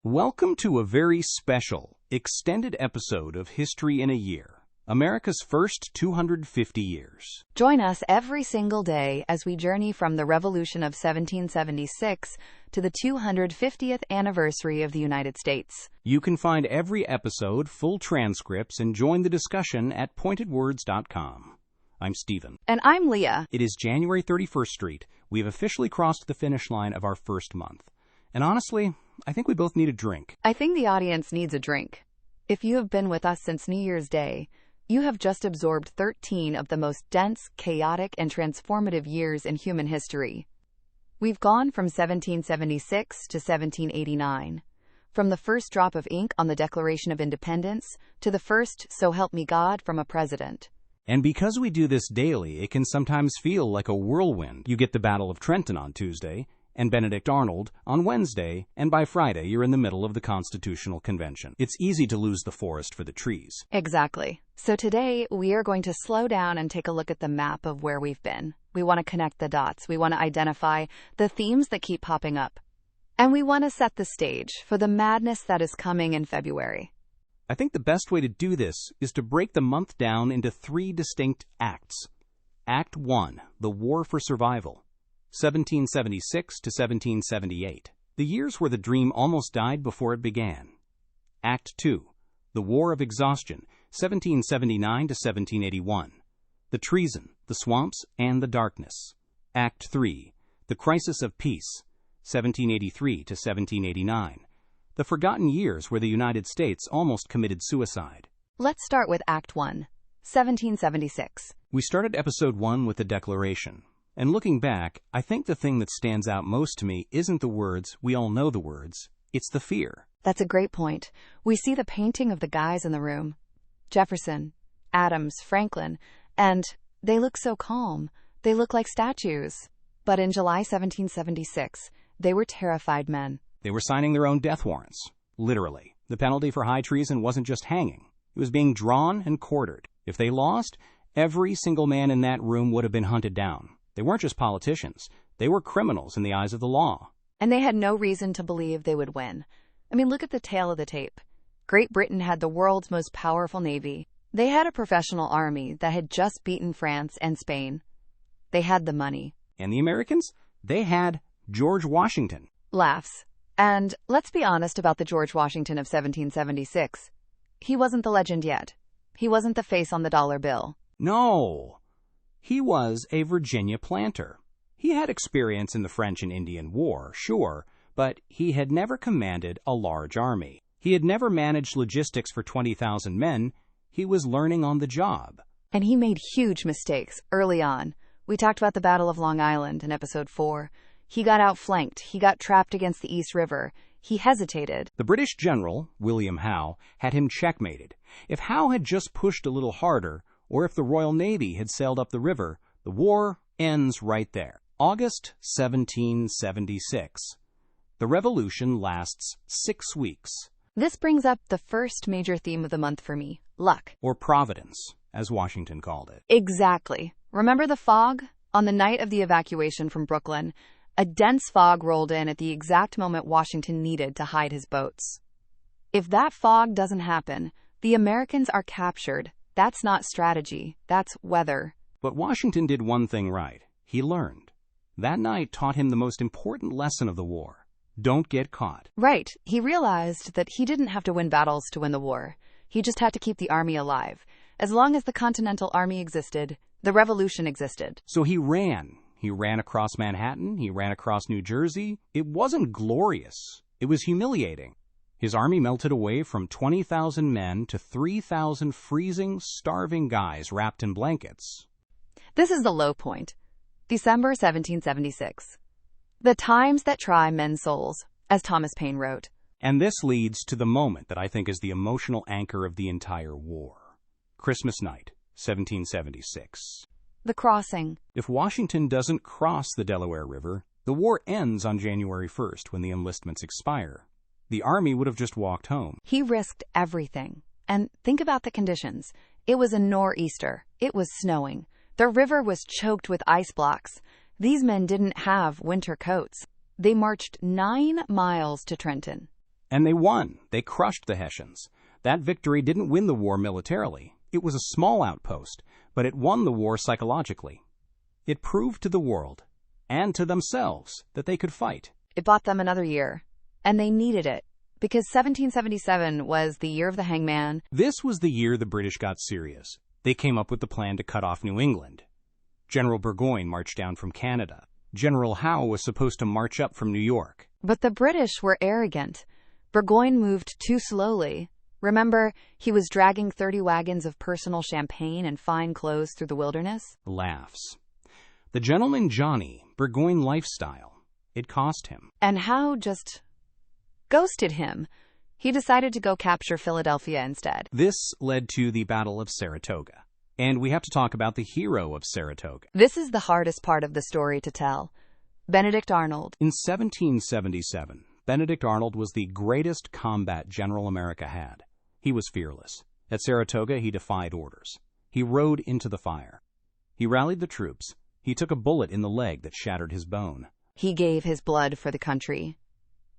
Welcome to a very special, extended episode of History in a Year, America's first 250 years. Join us every single day as we journey from the Revolution of 1776 to the 250th anniversary of the United States. You can find every episode, full transcripts, and join the discussion at pointedwords.com. I'm Stephen. And I'm Leah. It is January 31st Street. We have officially crossed the finish line of our first month. And honestly, I think we both need a drink. I think the audience needs a drink. If you have been with us since New Year's Day, you have just absorbed 13 of the most dense, chaotic, and transformative years in human history. We've gone from 1776 to 1789, from the first drop of ink on the Declaration of Independence to the first "So help me God" from a president. And because we do this daily, it can sometimes feel like a whirlwind. You get the Battle of Trenton on Tuesday, and Benedict Arnold on Wednesday, and by Friday you're in the middle of the Constitutional Convention. It's easy to lose the forest for the trees. Exactly. So today we are going to slow down and take a look at the map of where we've been. We want to connect the dots. We want to identify the themes that keep popping up. And we want to set the stage for the madness that is coming in February. I think the best way to do this is to break the month down into three distinct acts. Act 1, the War for Survival, 1776 to 1778, the years where the dream almost died before it began. Act 2, the War of Exhaustion, 1779 to 1781, the treason, the swamps, and the darkness. Act 3, the Crisis of Peace, 1783 to 1789, the forgotten years where the United States almost committed suicide. Let's start with Act 1, 1776. We started Episode 1 with the Declaration. And looking back, I think the thing that stands out most to me isn't the words, we all know the words, it's the fear. That's a great point. We see the painting of the guys in the room. Jefferson, Adams, Franklin, and they look so calm. They look like statues. But in July 1776, they were terrified men. They were signing their own death warrants. Literally. The penalty for high treason wasn't just hanging. It was being drawn and quartered. If they lost, every single man in that room would have been hunted down. They weren't just politicians. They were criminals in the eyes of the law. And they had no reason to believe they would win. I mean, look at the tail of the tape. Great Britain had the world's most powerful navy. They had a professional army that had just beaten France and Spain. They had the money. And the Americans? They had George Washington. Laughs. And let's be honest about the George Washington of 1776. He wasn't the legend yet. He wasn't the face on the dollar bill. No. He was a Virginia planter. He had experience in the French and Indian War, sure, but he had never commanded a large army. He had never managed logistics for 20,000 men. He was learning on the job. And he made huge mistakes early on. We talked about the Battle of Long Island in Episode 4. He got outflanked. He got trapped against the East River. He hesitated. The British general, William Howe, had him checkmated. If Howe had just pushed a little harder, or if the Royal Navy had sailed up the river, the war ends right there. August 1776. The Revolution lasts 6 weeks. This brings up the first major theme of the month for me, luck. Or providence, as Washington called it. Exactly. Remember the fog? On the night of the evacuation from Brooklyn, a dense fog rolled in at the exact moment Washington needed to hide his boats. If that fog doesn't happen, the Americans are captured. That's not strategy. That's weather. But Washington did one thing right. He learned. That night taught him the most important lesson of the war. Don't get caught. Right. He realized that he didn't have to win battles to win the war. He just had to keep the army alive. As long as the Continental Army existed, the Revolution existed. So he ran. He ran across Manhattan. He ran across New Jersey. It wasn't glorious. It was humiliating. His army melted away from 20,000 men to 3,000 freezing, starving guys wrapped in blankets. This is the low point. December 1776. The times that try men's souls, as Thomas Paine wrote. And this leads to the moment that I think is the emotional anchor of the entire war. Christmas night, 1776. The crossing. If Washington doesn't cross the Delaware River, the war ends on January 1st when the enlistments expire. The army would have just walked home. He risked everything. And think about the conditions. It was a nor'easter. It was snowing. The river was choked with ice blocks. These men didn't have winter coats. They marched 9 miles to Trenton. And they won. They crushed the Hessians. That victory didn't win the war militarily. It was a small outpost, but it won the war psychologically. It proved to the world, and to themselves, that they could fight. It bought them another year, and they needed it, because 1777 was the year of the hangman. This was the year the British got serious. They came up with the plan to cut off New England. General Burgoyne marched down from Canada. General Howe was supposed to march up from New York. But the British were arrogant. Burgoyne moved too slowly. Remember, he was dragging 30 wagons of personal champagne and fine clothes through the wilderness? Laughs. The gentleman Johnny, Burgoyne lifestyle. It cost him. And Howe just ghosted him. He decided to go capture Philadelphia instead. This led to the Battle of Saratoga. And we have to talk about the hero of Saratoga. This is the hardest part of the story to tell. Benedict Arnold. In 1777, Benedict Arnold was the greatest combat general America had. He was fearless. At Saratoga, he defied orders. He rode into the fire. He rallied the troops. He took a bullet in the leg that shattered his bone. He gave his blood for the country.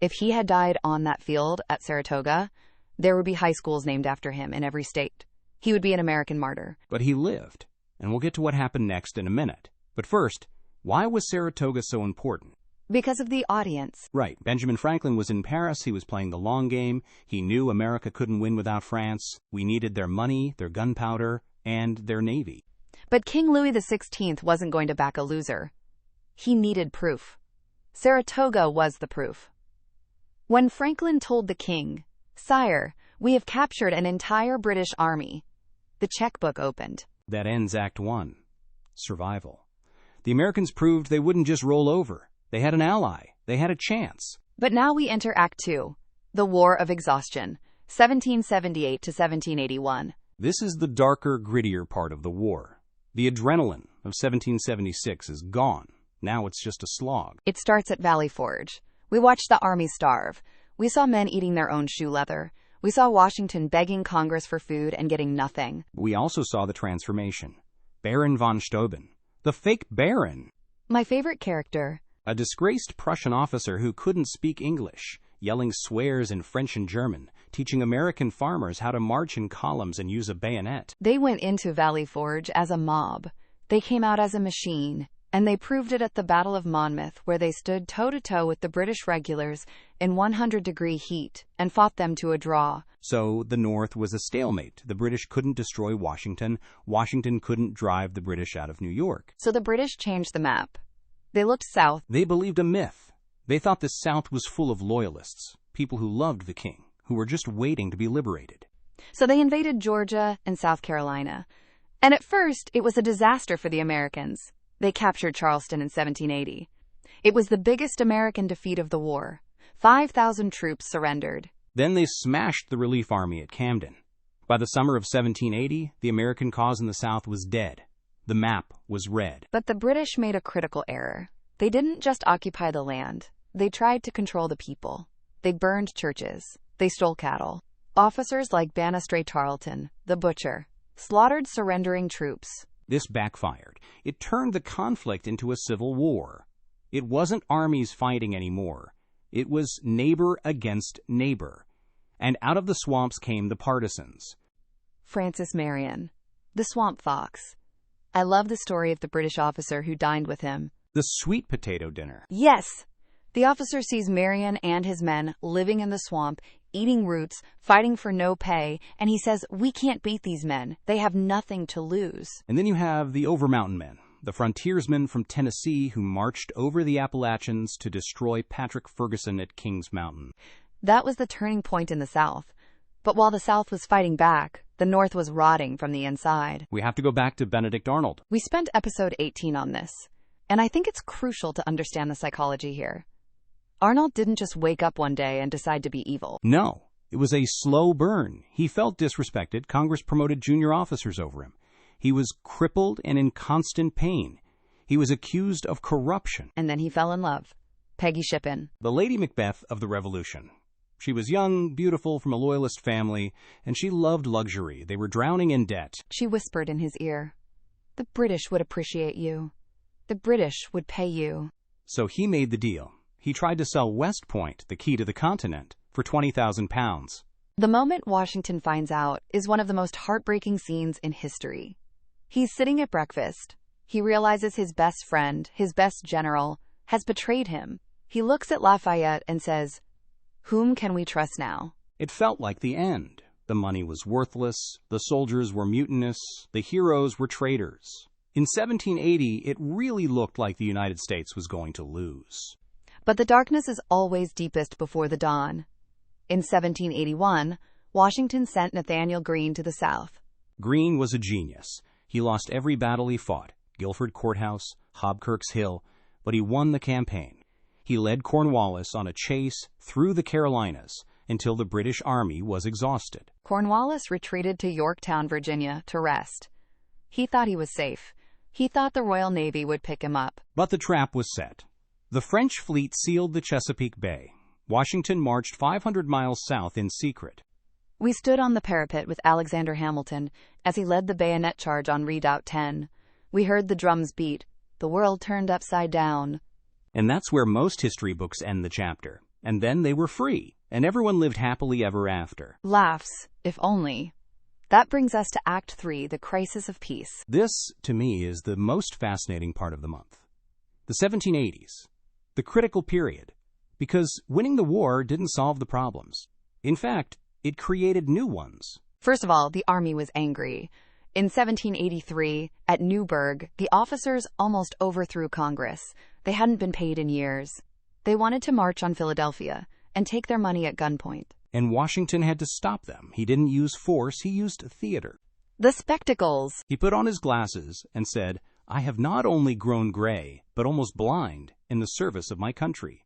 If he had died on that field at Saratoga, there would be high schools named after him in every state. He would be an American martyr. But he lived, and we'll get to what happened next in a minute. But first, why was Saratoga so important? Because of the audience. Right. Benjamin Franklin was in Paris. He was playing the long game. He knew America couldn't win without France. We needed their money, their gunpowder, and their navy. But King Louis XVI wasn't going to back a loser. He needed proof. Saratoga was the proof. When Franklin told the king, "Sire, we have captured an entire British army," the checkbook opened. That ends Act 1. Survival. The Americans proved they wouldn't just roll over. They had an ally. They had a chance. But now we enter Act 2, the War of Exhaustion, 1778 to 1781. This is the darker, grittier part of the war. The adrenaline of 1776 is gone. Now it's just a slog. It starts at Valley Forge. We watched the army starve. We saw men eating their own shoe leather. We saw Washington begging Congress for food and getting nothing. We also saw the transformation. Baron von Steuben. The fake Baron. My favorite character. A disgraced Prussian officer who couldn't speak English, yelling swears in French and German, teaching American farmers how to march in columns and use a bayonet. They went into Valley Forge as a mob. They came out as a machine. And they proved it at the Battle of Monmouth, where they stood toe-to-toe with the British regulars in 100-degree heat and fought them to a draw. So the North was a stalemate. The British couldn't destroy Washington. Washington couldn't drive the British out of New York. So the British changed the map. They looked south. They believed a myth. They thought the South was full of loyalists, people who loved the king, who were just waiting to be liberated. So they invaded Georgia and South Carolina. And at first, it was a disaster for the Americans. They captured Charleston in 1780. It was the biggest American defeat of the war. 5,000 troops surrendered. Then they smashed the relief army at Camden. By the summer of 1780, the American cause in the South was dead. The map was red. But the British made a critical error. They didn't just occupy the land. They tried to control the people. They burned churches. They stole cattle. Officers like Banastre Tarleton, the butcher, slaughtered surrendering troops. This backfired. It turned the conflict into a civil war. It wasn't armies fighting anymore. It was neighbor against neighbor. And out of the swamps came the partisans. Francis Marion, the swamp fox. I love the story of the British officer who dined with him. The sweet potato dinner. Yes! The officer sees Marion and his men living in the swamp, eating roots, fighting for no pay, and he says, "We can't beat these men. They have nothing to lose." And then you have the Overmountain men, the frontiersmen from Tennessee who marched over the Appalachians to destroy Patrick Ferguson at Kings Mountain. That was the turning point in the South. But while the South was fighting back, the North was rotting from the inside. We have to go back to Benedict Arnold. We spent episode 18 on this, and I think it's crucial to understand the psychology here. Arnold didn't just wake up one day and decide to be evil. No, it was a slow burn. He felt disrespected. Congress promoted junior officers over him. He was crippled and in constant pain. He was accused of corruption. And then he fell in love. Peggy Shippen. The Lady Macbeth of the Revolution. She was young, beautiful, from a loyalist family, and she loved luxury. They were drowning in debt. She whispered in his ear, "The British would appreciate you. The British would pay you." So he made the deal. He tried to sell West Point, the key to the continent, for £20,000. The moment Washington finds out is one of the most heartbreaking scenes in history. He's sitting at breakfast. He realizes his best friend, his best general, has betrayed him. He looks at Lafayette and says, "Whom can we trust now?" It felt like the end. The money was worthless, the soldiers were mutinous, the heroes were traitors. In 1780, it really looked like the United States was going to lose. But the darkness is always deepest before the dawn. In 1781, Washington sent Nathanael Greene to the South. Greene was a genius. He lost every battle he fought, Guilford Courthouse, Hobkirk's Hill, but he won the campaign. He led Cornwallis on a chase through the Carolinas until the British Army was exhausted. Cornwallis retreated to Yorktown, Virginia, to rest. He thought he was safe. He thought the Royal Navy would pick him up. But the trap was set. The French fleet sealed the Chesapeake Bay. Washington marched 500 miles south in secret. We stood on the parapet with Alexander Hamilton as he led the bayonet charge on Redoubt 10. We heard the drums beat. The world turned upside down. And that's where most history books end the chapter. And then they were free, and everyone lived happily ever after. Laughs, if only. That brings us to Act 3, the crisis of peace. This, to me, is the most fascinating part of the month. The 1780s. The critical period. Because winning the war didn't solve the problems. In fact, it created new ones. First of all, the army was angry. In 1783, at Newburgh, the officers almost overthrew Congress. They hadn't been paid in years. They wanted to march on Philadelphia and take their money at gunpoint. And Washington had to stop them. He didn't use force, he used theater. The spectacles. He put on his glasses and said, "I have not only grown gray, but almost blind in the service of my country."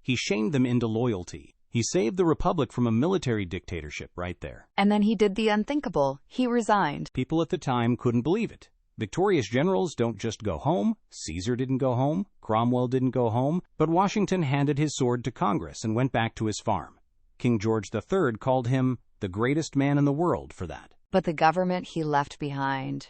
He shamed them into loyalty. He saved the Republic from a military dictatorship right there. And then he did the unthinkable. He resigned. People at the time couldn't believe it. Victorious generals don't just go home. Caesar didn't go home. Cromwell didn't go home. But Washington handed his sword to Congress and went back to his farm. King George III called him the greatest man in the world for that. But the government he left behind.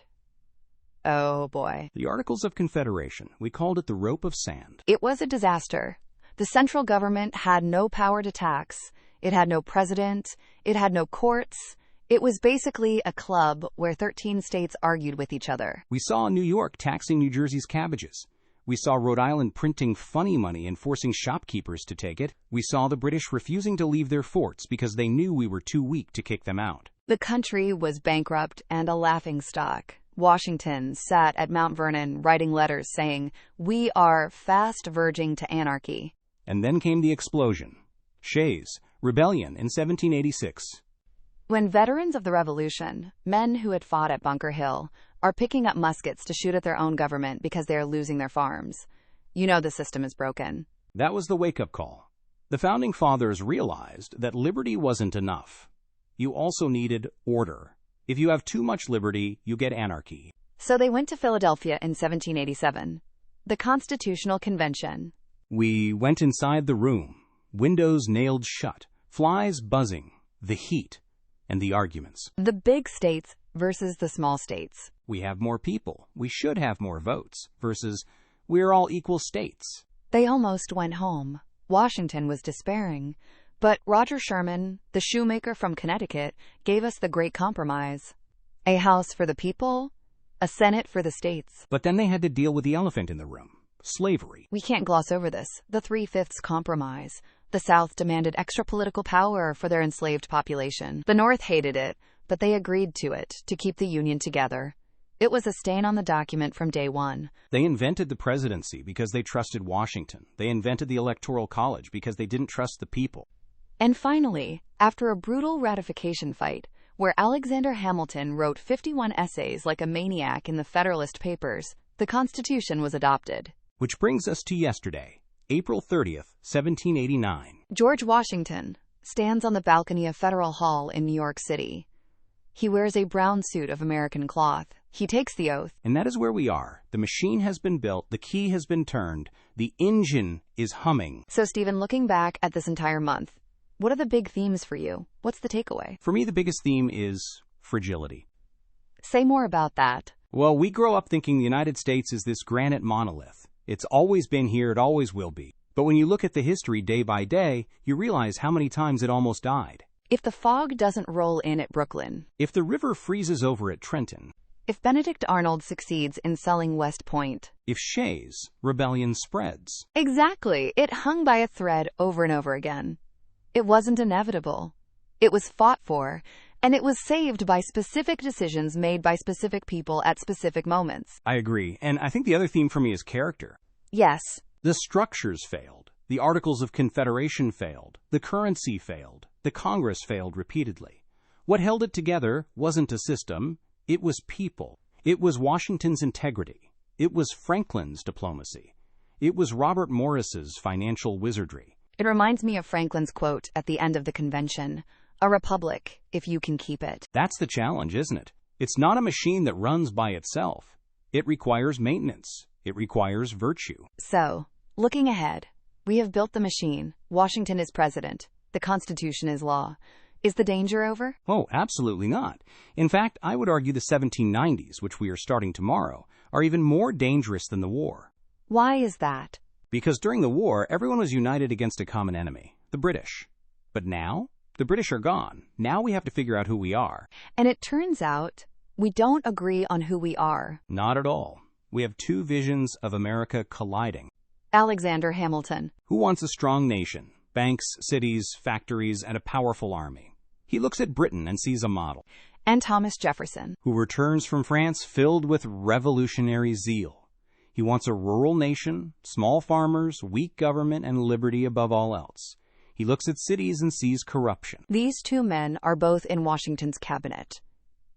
Oh boy. The Articles of Confederation. We called it the rope of sand. It was a disaster. The central government had no power to tax. It had no president. It had no courts. It was basically a club where 13 states argued with each other. We saw New York taxing New Jersey's cabbages. We saw Rhode Island printing funny money and forcing shopkeepers to take it. We saw the British refusing to leave their forts because they knew we were too weak to kick them out. The country was bankrupt and a laughingstock. Washington sat at Mount Vernon writing letters saying, "We are fast verging to anarchy." And then came the explosion. Shays, rebellion in 1786. When veterans of the Revolution, men who had fought at Bunker Hill, are picking up muskets to shoot at their own government because they are losing their farms, you know the system is broken. That was the wake-up call. The Founding Fathers realized that liberty wasn't enough. You also needed order. If you have too much liberty, you get anarchy. So they went to Philadelphia in 1787. The Constitutional Convention. We went inside the room, windows nailed shut, flies buzzing, the heat, and the arguments. The big states versus the small states. We have more people. We should have more votes. Versus, we're all equal states. They almost went home. Washington was despairing. But Roger Sherman, the shoemaker from Connecticut, gave us the Great Compromise. A House for the people, a Senate for the states. But then they had to deal with the elephant in the room. Slavery. We can't gloss over this. The 3/5 Compromise. The South demanded extra political power for their enslaved population. The North hated it, but they agreed to it to keep the Union together. It was a stain on the document from day one. They invented the presidency because they trusted Washington. They invented the Electoral College because they didn't trust the people. And finally, after a brutal ratification fight, where Alexander Hamilton wrote 51 essays like a maniac in the Federalist Papers, the Constitution was adopted. Which brings us to yesterday, April 30th, 1789. George Washington stands on the balcony of Federal Hall in New York City. He wears a brown suit of American cloth. He takes the oath. And that is where we are. The machine has been built, the key has been turned, the engine is humming. So, Stephen, looking back at this entire month, what are the big themes for you? What's the takeaway? For me, the biggest theme is fragility. Say more about that. Well, we grow up thinking the United States is this granite monolith. It's always been here, it always will be. But when you look at the history day by day, you realize how many times it almost died. If the fog doesn't roll in at Brooklyn, If the river freezes over at Trenton, if Benedict Arnold succeeds in selling West Point. if Shays' rebellion spreads. Exactly. It hung by a thread over and over again. It wasn't inevitable. It was fought for, and it was saved by specific decisions made by specific people at specific moments. I agree, and I think the other theme for me is character. Yes, The structures failed. The Articles of Confederation failed. The currency failed. The Congress failed repeatedly. What held it together wasn't a system. It was people. It was Washington's integrity. It was Franklin's diplomacy. It was Robert Morris's financial wizardry. it reminds me of Franklin's quote at the end of the convention, "A republic, if you can keep it." That's the challenge, isn't it? It's not a machine that runs by itself. It requires maintenance. It requires virtue. So, looking ahead, we have built the machine. Washington is president. The Constitution is law. Is the danger over? Oh, absolutely not. In fact, I would argue the 1790s, which we are starting tomorrow, are even more dangerous than the war. Why is that? Because during the war, everyone was united against a common enemy, the British. But now, the British are gone. Now we have to figure out who we are. And it turns out we don't agree on who we are. Not at all. We have two visions of America colliding. Alexander Hamilton. Who wants a strong nation? Banks, cities, factories, and a powerful army. He looks at Britain and sees a model. And Thomas Jefferson. Who returns from France filled with revolutionary zeal. He wants a rural nation, small farmers, weak government, and liberty above all else. He looks at cities and sees corruption. These two men are both in Washington's cabinet.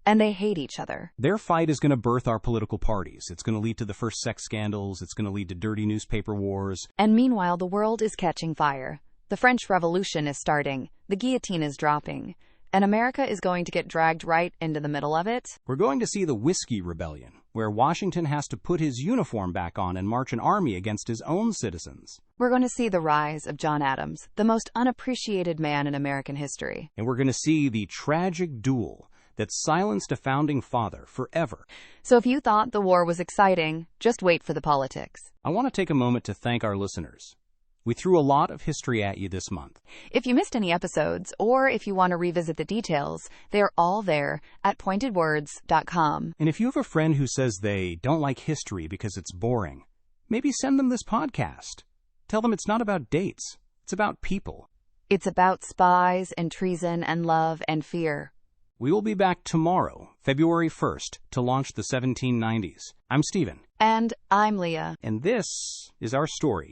And they hate each other. Their fight is going to birth our political parties. It's going to lead to the first sex scandals. It's going to lead to dirty newspaper wars. And meanwhile, the world is catching fire. The French Revolution is starting. The guillotine is dropping. And America is going to get dragged right into the middle of it. We're going to see the Whiskey Rebellion, where Washington has to put his uniform back on and march an army against his own citizens. We're going to see the rise of John Adams, the most unappreciated man in American history. And we're going to see the tragic duel that silenced a founding father forever. So if you thought the war was exciting, just wait for the politics. I want to take a moment to thank our listeners. We threw a lot of history at you this month. If you missed any episodes, or if you want to revisit the details, they are all there at pointedwords.com. And if you have a friend who says they don't like history because it's boring, maybe send them this podcast. Tell them it's not about dates. It's about people. It's about spies and treason and love and fear. We will be back tomorrow, February 1st, to launch the 1790s. I'm Stephen. And I'm Leah. And this is our story.